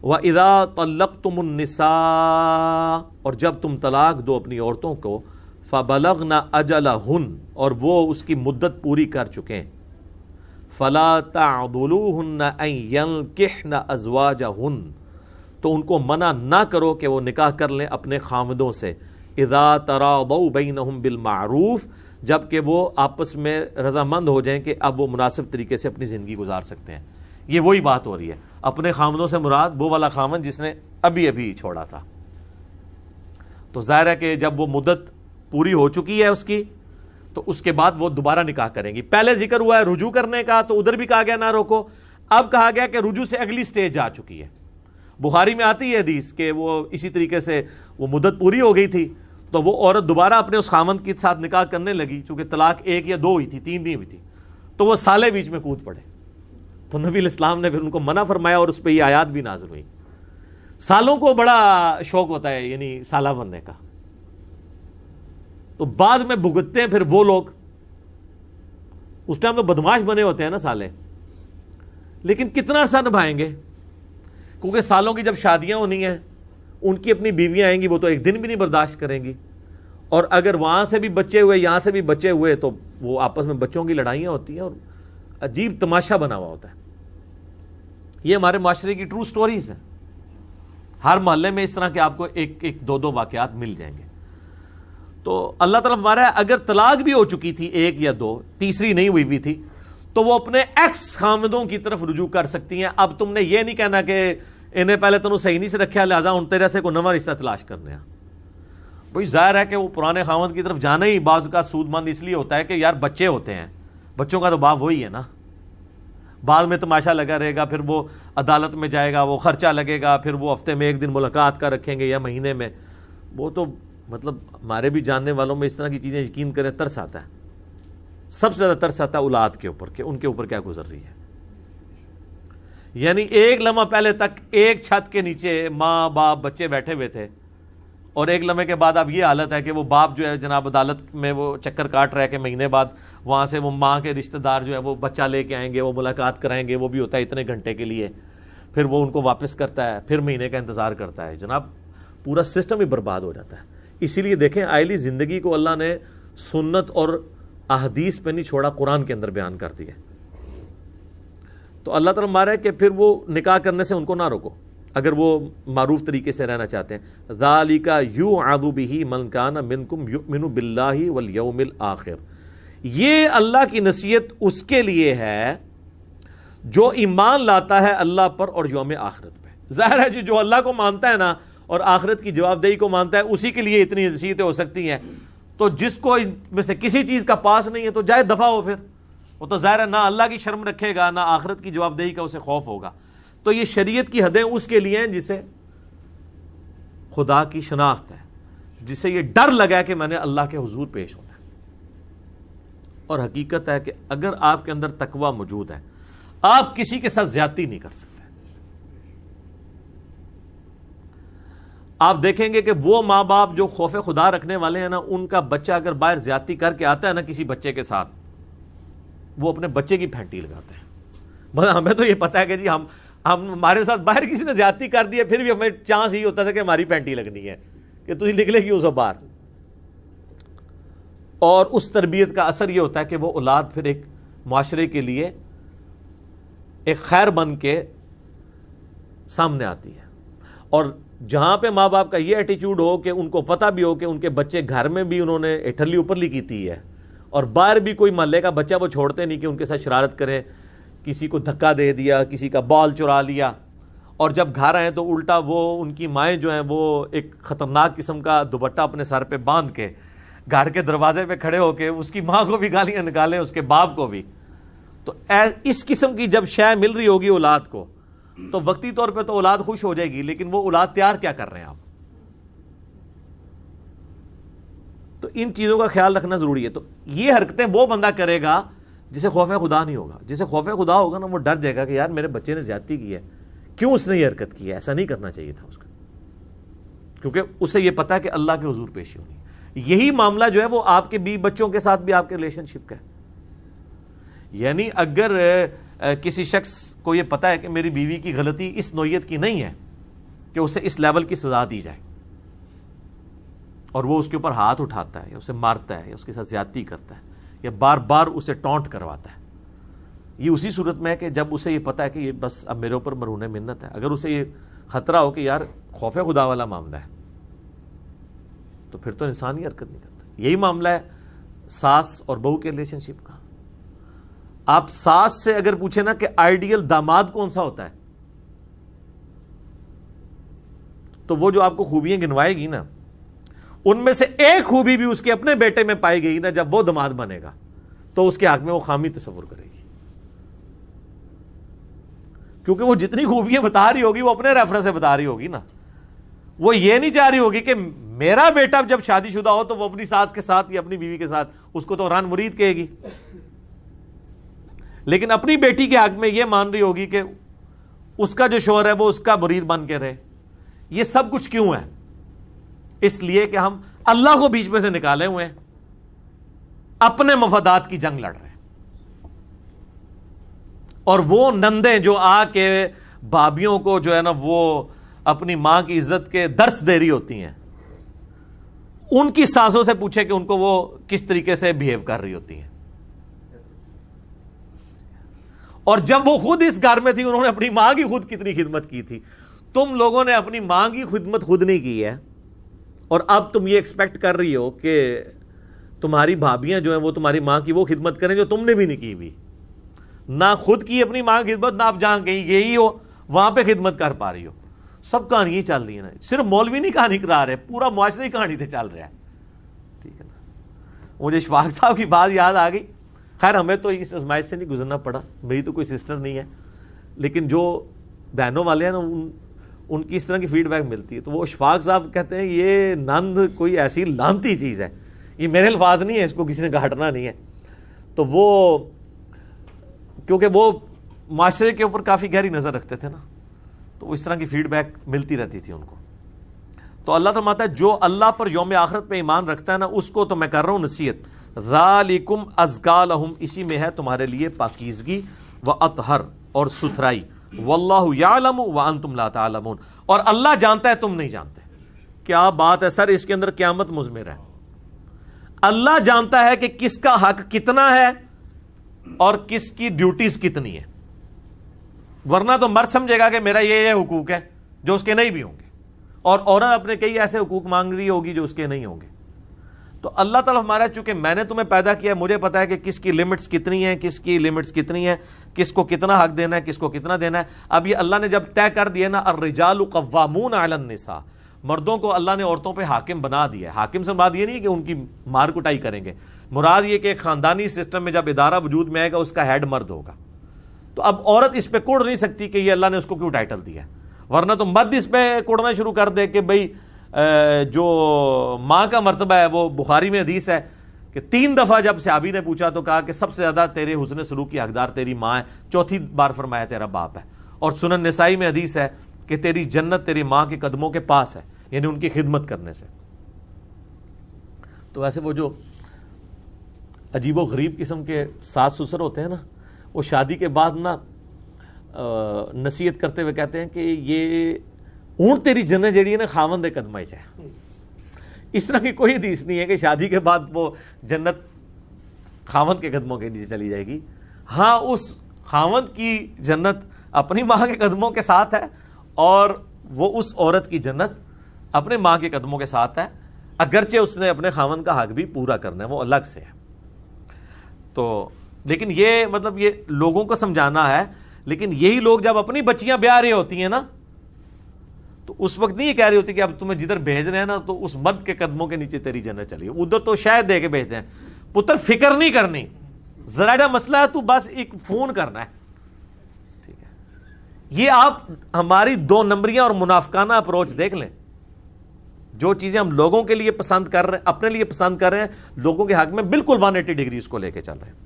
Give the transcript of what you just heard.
وَإِذَا طَلَّقْتُمُ النِّسَاءَ، اور جب تم طلاق دو اپنی عورتوں کو، فَبَلَغْنَ أَجَلَهُنَّ، اور وہ اس کی مدت پوری کر چکیں، فَلَا تَعْضُلُوهُنَّ أَن يَنكِحْنَ أَزْوَاجَهُنَّ، تو ان کو منع نہ کرو کہ وہ نکاح کر لیں اپنے خامدوں سے، اذا تراضوا بینہم بالمعروف، جب کہ وہ آپس میں رضامند ہو جائیں کہ اب وہ مناسب طریقے سے اپنی زندگی گزار سکتے ہیں۔ یہ وہی بات ہو رہی ہے، اپنے خامدوں سے مراد وہ والا خامد جس نے ابھی ابھی چھوڑا تھا۔ تو ظاہر ہے کہ جب وہ مدت پوری ہو چکی ہے اس کی، تو اس کے بعد وہ دوبارہ نکاح کریں گی۔ پہلے ذکر ہوا ہے رجوع کرنے کا، تو ادھر بھی کہا گیا نہ روکو، اب کہا گیا کہ رجوع سے اگلی سٹیج آ چکی ہے۔ بخاری میں آتی ہے حدیث کہ وہ اسی طریقے سے وہ مدت پوری ہو گئی تھی، تو وہ عورت دوبارہ اپنے اس خامند کے ساتھ نکاح کرنے لگی، چونکہ طلاق 1 یا 2 ہوئی تھی، 3 نہیں ہوئی تھی، تو وہ سالے بیچ میں کود پڑے، تو نبی علیہ السلام نے پھر ان کو منع فرمایا اور اس پہ یہ آیات بھی نازل ہوئی۔ سالوں کو بڑا شوق ہوتا ہے یعنی سالہ بننے کا، تو بعد میں بھگتتے ہیں پھر وہ لوگ، اس ٹائم تو بدماش بنے ہوتے ہیں نا سالے، لیکن کتنا عرصہ نبھائیں گے؟ کیونکہ سالوں کی جب شادیاں ہونی ہیں، ان کی اپنی بیویاں آئیں گی، وہ تو ایک دن بھی نہیں برداشت کریں گی، اور اگر وہاں سے بھی بچے ہوئے یہاں سے بھی بچے ہوئے تو وہ آپس میں بچوں کی لڑائیاں ہوتی ہیں اور عجیب تماشا بنا ہوا ہوتا ہے۔ یہ ہمارے معاشرے کی ٹرو سٹوریز ہیں، ہر محلے میں اس طرح کے آپ کو 1-2 واقعات مل جائیں گے۔ تو اللہ تعالیٰ ہمارا ہے اگر طلاق بھی ہو چکی تھی 1 یا 2، تیسری نہیں ہوئی تھی، تو وہ اپنے ایکس خامدوں کی طرف رجوع کر سکتی ہیں۔ اب تم نے یہ نہیں کہنا کہ انہیں پہلے تنوں صحیح نہیں سے رکھا لہٰذا ان تیرے سے کوئی نواں رشتہ تلاش کرنے ہیں۔ بھائی ظاہر ہے کہ وہ پرانے خامد کی طرف جانا ہی بعض کا سود مند اس لیے ہوتا ہے کہ یار بچے ہوتے ہیں، بچوں کا تو باپ وہی ہے نا، بعد میں تماشا لگا رہے گا، پھر وہ عدالت میں جائے گا، وہ خرچہ لگے گا، پھر وہ ہفتے میں 1 دن ملاقات کا رکھیں گے یا مہینے میں، وہ تو مطلب ہمارے بھی جاننے والوں میں اس طرح کی چیزیں یقین کریں ترس آتا ہے۔ سب سے زیادہ ترس آتا ہے اولاد کے اوپر کہ ان کے اوپر کیا گزر رہی ہے۔ یعنی ایک لمحہ پہلے تک ایک چھت کے نیچے ماں باپ بچے بیٹھے ہوئے تھے، اور ایک لمحے کے بعد اب یہ حالت ہے کہ وہ باپ جو ہے جناب عدالت میں وہ چکر کاٹ رہا ہے کہ مہینے بعد وہاں سے وہ ماں کے رشتہ دار جو ہے وہ بچہ لے کے آئیں گے، وہ ملاقات کرائیں گے، وہ بھی ہوتا ہے اتنے گھنٹے کے لیے، پھر وہ ان کو واپس کرتا ہے، پھر مہینے کا انتظار کرتا ہے۔ جناب پورا سسٹم ہی برباد ہو جاتا ہے۔ اسی لیے دیکھیں آئلی زندگی کو اللہ نے سنت اور احادیث پہ نہیں چھوڑا، قرآن کے اندر بیان کر دیا۔ تو اللہ تعالیٰ مارا ہے کہ پھر وہ نکاح کرنے سے ان کو نہ روکو اگر وہ معروف طریقے سے رہنا چاہتے ہیں۔ ذالک یوعظ بہ من کان منکم یؤمن باللہ والیوم الآخر، یہ اللہ کی نصیحت اس کے لیے ہے جو ایمان لاتا ہے اللہ پر اور یوم آخرت پہ۔ ظاہر ہے جو اللہ کو مانتا ہے نا اور آخرت کی جواب دہی کو مانتا ہے، اسی کے لیے اتنی نصیحتیں ہو سکتی ہیں۔ تو جس کو ان میں سے کسی چیز کا پاس نہیں ہے تو جائے دفع ہو، پھر وہ تو ظاہر ہے نہ اللہ کی شرم رکھے گا نہ آخرت کی جواب دہی کا اسے خوف ہوگا۔ تو یہ شریعت کی حدیں اس کے لیے ہیں جسے خدا کی شناخت ہے، جسے یہ ڈر لگا ہے کہ میں نے اللہ کے حضور پیش ہونا ہے۔ اور حقیقت ہے کہ اگر آپ کے اندر تقوی موجود ہے، آپ کسی کے ساتھ زیادتی نہیں کر سکتے۔ آپ دیکھیں گے کہ وہ ماں باپ جو خوف خدا رکھنے والے ہیں نا، ان کا بچہ اگر باہر زیادتی کر کے آتا ہے نا کسی بچے کے ساتھ، وہ اپنے بچے کی پھینٹی لگاتے ہیں۔ بس ہمیں تو یہ پتا ہے کہ جی ہم ہمارے ساتھ باہر کسی نے زیادتی کر دی ہے، پھر بھی ہمیں چانس ہی ہوتا تھا کہ ہماری پینٹی لگنی ہے کہ تجھے نکلے گی اسے باہر۔ اور اس تربیت کا اثر یہ ہوتا ہے کہ وہ اولاد پھر ایک معاشرے کے لیے ایک خیر بن کے سامنے آتی ہے۔ اور جہاں پہ ماں باپ کا یہ ایٹیچیوڈ ہو کہ ان کو پتہ بھی ہو کہ ان کے بچے گھر میں بھی انہوں نے اٹھلی اوپرلی کی ہے، اور باہر بھی کوئی محلے کا بچہ وہ چھوڑتے نہیں کہ ان کے ساتھ شرارت کرے، کسی کو دھکا دے دیا، کسی کا بال چرا لیا، اور جب گھر آئیں تو الٹا وہ ان کی مائیں جو ہیں وہ ایک خطرناک قسم کا دوپٹہ اپنے سر پہ باندھ کے گھر کے دروازے پہ کھڑے ہو کے اس کی ماں کو بھی گالیاں نکالیں، اس کے باپ کو بھی۔ تو اس قسم کی جب شے مل رہی ہوگی اولاد کو تو وقتی طور پہ تو اولاد خوش ہو جائے گی، لیکن وہ اولاد تیار کیا کر رہے ہیں آپ؟ تو ان چیزوں کا خیال رکھنا ضروری ہے۔ تو یہ حرکتیں وہ بندہ کرے گا جسے خوف خدا نہیں ہوگا۔ جسے خوف خدا ہوگا نا وہ ڈر جائے گا کہ یار میرے بچے نے زیادتی کی ہے، کیوں اس نے یہ حرکت کی ہے، ایسا نہیں کرنا چاہیے تھا اس کا، کیونکہ اسے یہ پتا ہے کہ اللہ کے حضور پیشی ہونی ہے۔ یہی معاملہ جو ہے وہ آپ کے بیوی بچوں کے ساتھ بھی آپ کے ریلیشن شپ کا ہے۔ یعنی اگر کسی شخص کو یہ پتا ہے کہ میری بیوی کی غلطی اس نوعیت کی نہیں ہے کہ اسے اس لیول کی سزا دی جائے، اور وہ اس کے اوپر ہاتھ اٹھاتا ہے یا اسے مارتا ہے یا اس کے ساتھ زیادتی کرتا ہے یا بار بار اسے ٹونٹ کرواتا ہے، یہ اسی صورت میں ہے کہ جب اسے یہ پتا ہے کہ یہ بس اب میرے اوپر مرہون منت ہے. اگر اسے یہ خطرہ ہو کہ یار خوف خدا والا معاملہ ہے تو پھر تو انسان یہ حرکت نہیں کرتا. یہی معاملہ ہے ساس اور بہو کے ریلیشن شپ کا. آپ ساس سے اگر پوچھیں نا کہ آئیڈیل داماد کون سا ہوتا ہے، تو وہ جو آپ کو خوبیاں گنوائے گی نا، ان میں سے ایک خوبی بھی اس کے اپنے بیٹے میں پائی گئی نا، جب وہ داماد بنے گا تو اس کے حق میں وہ خامی تصور کرے گی، کیونکہ وہ جتنی خوبیاں بتا رہی ہوگی وہ اپنے ریفرنس سے بتا رہی ہوگی نا. وہ یہ نہیں چاہ رہی ہوگی کہ میرا بیٹا جب شادی شدہ ہو تو وہ اپنی ساس کے ساتھ یا اپنی بیوی کے ساتھ اس کو تو ران مرید کہے گی، لیکن اپنی بیٹی کے حق میں یہ مان رہی ہوگی کہ اس کا جو شوہر ہے وہ اس کا مرید بن کے رہے. یہ سب کچھ کیوں ہے؟ اس لیے کہ ہم اللہ کو بیچ میں سے نکالے ہوئے ہیں، اپنے مفادات کی جنگ لڑ رہے ہیں. اور وہ نندیں جو آ کے بھابھیوں کو جو ہے نا وہ اپنی ماں کی عزت کے درس دے رہی ہوتی ہیں، ان کی ساسوں سے پوچھے کہ ان کو وہ کس طریقے سے بہیو کر رہی ہوتی ہیں. اور جب وہ خود اس گھر میں تھی انہوں نے اپنی ماں کی خود کتنی خدمت کی تھی. تم لوگوں نے اپنی ماں کی خدمت خود نہیں کی ہے، اور اب تم یہ ایکسپیکٹ کر رہی ہو کہ تمہاری بھابیاں جو ہیں وہ تمہاری ماں کی وہ خدمت کریں جو تم نے بھی نہیں کی ہوئی. نہ خود کی اپنی ماں کی خدمت، نہ آپ جہاں کہیں گئی ہو وہاں پہ خدمت کر پا رہی ہو. سب کہانی چل رہی ہے نا، صرف مولوی نہیں کہانی کرا رہے، پورا معاشرہ ہی کہانی سے چل رہا ہے. ٹھیک ہے نا. مجھے اشفاق صاحب کی بات یاد آ گئی. خیر ہمیں تو اس آزمائش سے نہیں گزرنا پڑا، میری تو کوئی سسٹر نہیں ہے، لیکن جو بہنوں والے ہیں نا ان کی اس طرح کی فیڈ بیک ملتی ہے. تو وہ اشفاق صاحب کہتے ہیں یہ نند کوئی ایسی لانتی چیز ہے، یہ میرے الفاظ نہیں ہے، اس کو کسی نے گھاٹنا نہیں ہے. تو وہ کیونکہ وہ معاشرے کے اوپر کافی گہری نظر رکھتے تھے نا، تو اس طرح کی فیڈ بیک ملتی رہتی تھی ان کو. تو اللہ فرماتا ہے جو اللہ پر یوم آخرت پہ ایمان رکھتا ہے نا اس کو تو میں کر رہا ہوں نصیحت. ذالکم ازکا لہم، اسی میں ہے تمہارے لیے پاکیزگی و اطہر اور ستھرائی. واللہ یعلم وانتم لا تعلمون، اور اللہ جانتا ہے تم نہیں جانتے. کیا بات ہے سر، اس کے اندر قیامت مضمر ہے. اللہ جانتا ہے کہ کس کا حق کتنا ہے اور کس کی ڈیوٹیز کتنی ہے، ورنہ تو مرد سمجھے گا کہ میرا یہ حقوق ہے جو اس کے نہیں بھی ہوں گے، اور عورت اپنے کئی ایسے حقوق مانگ رہی ہوگی جو اس کے نہیں ہوں گے. تو اللہ تعالیٰ ہمارا چونکہ میں نے تمہیں پیدا کیا ہے، مجھے پتا ہے کہ کس کی لمٹس کتنی ہیں، کس کی لمٹس کتنی ہیں، کس کو کتنا حق دینا ہے، کس کو کتنا دینا ہے. اب یہ اللہ نے جب طے کر دیا نا الرجال قوامون علی النساء، مردوں کو اللہ نے عورتوں پہ حاکم بنا دیا ہے. حاکم سے مراد یہ نہیں کہ ان کی مار کٹائی کریں گے، مراد یہ کہ ایک خاندانی سسٹم میں جب ادارہ وجود میں آئے گا اس کا ہیڈ مرد ہوگا. تو اب عورت اس پہ کوڑ نہیں سکتی کہ یہ اللہ نے اس کو کیوں ٹائٹل دیا ہے، ورنہ تو مرد اس پہ کوڑنا شروع کر دے کہ بھئی جو ماں کا مرتبہ ہے وہ بخاری میں حدیث ہے کہ 3 دفعہ جب صحابی نے پوچھا تو کہا کہ سب سے زیادہ تیرے حسن سلوک کی حقدار تیری ماں ہے، 4تھی بار فرمایا تیرا باپ ہے. اور سنن نسائی میں حدیث ہے کہ تیری جنت تیری ماں کے قدموں کے پاس ہے، یعنی ان کی خدمت کرنے سے. تو ویسے وہ جو عجیب و غریب قسم کے ساس سسر ہوتے ہیں نا، وہ شادی کے بعد نا نصیحت کرتے ہوئے کہتے ہیں کہ یہ اونٹ تیری جنت جیڑی ہے نا خاوند دے قدماں وچ ہے. اس طرح کی کوئی حدیث نہیں ہے کہ شادی کے بعد وہ جنت خاوند کے قدموں کے نیچے چلی جائے گی. ہاں اس خاوند کی جنت اپنی ماں کے قدموں کے ساتھ ہے، اور وہ اس عورت کی جنت اپنے ماں کے قدموں کے ساتھ ہے، اگرچہ اس نے اپنے خاوند کا حق بھی پورا کرنا ہے، وہ الگ سے ہے. تو لیکن یہ مطلب یہ لوگوں کو سمجھانا ہے. لیکن یہی لوگ جب اپنی بچیاں بیاہ رہی ہوتی ہیں نا تو اس وقت نہیں یہ کہہ رہی ہوتی کہ اب تمہیں جدھر بھیج رہے ہیں نا تو اس مرد کے قدموں کے نیچے تیری جنت چلی، ادھر تو شاید دے کے بھیجتے ہیں. پتر فکر نہیں کرنی، ذرا ایڈا مسئلہ ہے تو بس ایک فون کرنا ہے. ٹھیک ہے، یہ آپ ہماری 2 نمبریاں اور منافقانہ اپروچ دیکھ لیں. جو چیزیں ہم لوگوں کے لیے پسند کر رہے ہیں، اپنے لیے پسند کر رہے ہیں، لوگوں کے حق میں بالکل 180 ڈگری اس کو لے کے چل رہے ہیں.